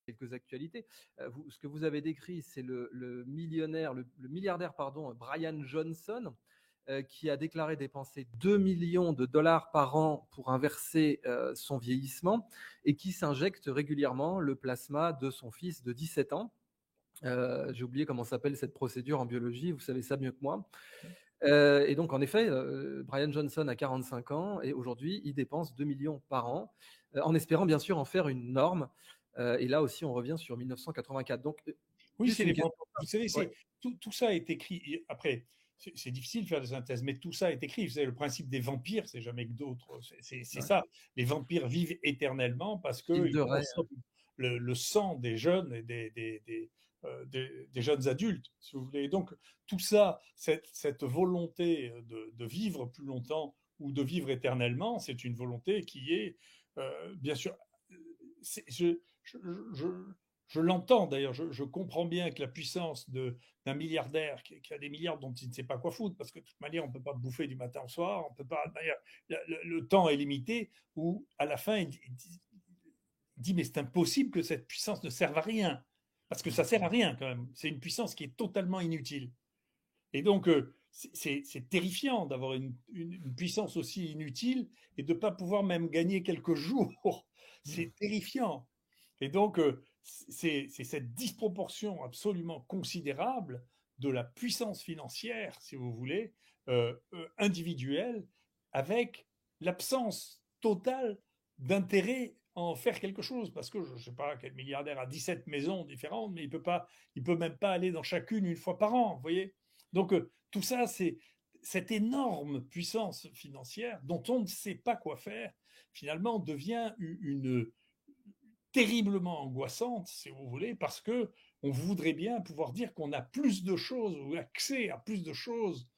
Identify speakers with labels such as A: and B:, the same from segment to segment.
A: quelques actualités. Ce que vous avez décrit, c'est le millionnaire, le milliardaire, pardon, Brian Johnson, qui a déclaré dépenser 2 millions de dollars par an pour inverser son vieillissement et qui s'injecte régulièrement le plasma de son fils de 17 ans. J'ai oublié comment s'appelle cette procédure en biologie, vous savez ça mieux que moi. Et donc, en effet, Brian Johnson a 45 ans et aujourd'hui, il dépense 2 millions par an, en espérant bien sûr en faire une norme. Et là aussi, on revient sur 1984. Donc,
B: Oui,
A: juste
B: c'est
A: une
B: les
A: question.
B: Vous savez,
A: Ouais.
B: tout ça est écrit. Après, c'est difficile de faire des synthèses, mais tout ça est écrit. Vous savez, le principe des vampires, c'est jamais que d'autres. C'est
A: Ouais.
B: ça. Les vampires vivent éternellement parce
A: Gilles
B: qu'ils
A: de Rais.
B: consomment le sang des jeunes et des jeunes adultes, si vous voulez. Donc, tout ça, cette volonté de vivre plus longtemps ou de vivre éternellement, c'est une volonté qui est, bien sûr, c'est- je, je, je, je l'entends d'ailleurs, je comprends bien que la puissance d'un milliardaire qui a des milliards dont il ne sait pas quoi foutre, parce que de toute manière, on ne peut pas bouffer du matin au soir, on peut pas, d'ailleurs, le temps est limité, où à la fin, il dit mais c'est impossible que cette puissance ne serve à rien, parce que ça sert à rien quand même. C'est une puissance qui est totalement inutile. Et donc, c'est terrifiant d'avoir une puissance aussi inutile et de ne pas pouvoir même gagner quelques jours. C'est terrifiant. Et donc, c'est cette disproportion absolument considérable de la puissance financière, si vous voulez, individuelle, avec l'absence totale d'intérêt à en faire quelque chose. Parce que je ne sais pas quel milliardaire a 17 maisons différentes, mais il peut même pas aller dans chacune une fois par an, vous voyez. Donc, tout ça, c'est cette énorme puissance financière dont on ne sait pas quoi faire, finalement, devient une terriblement angoissante, si vous voulez, parce que on voudrait bien pouvoir dire qu'on a plus de choses ou accès à plus de choses.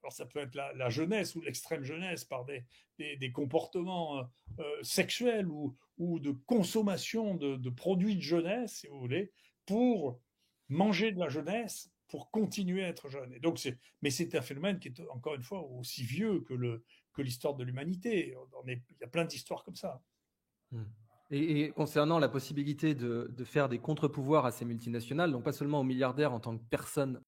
B: Alors ça peut être la jeunesse ou l'extrême jeunesse par des comportements sexuels ou de consommation de produits de jeunesse, si vous voulez, pour manger de la jeunesse, pour continuer à être jeune. Et donc mais c'est un phénomène qui est encore une fois aussi vieux que l'histoire de l'humanité. Il y a plein d'histoires comme ça.
A: Hmm. Et concernant la possibilité de faire des contre-pouvoirs à ces multinationales, donc pas seulement aux milliardaires en tant que personnes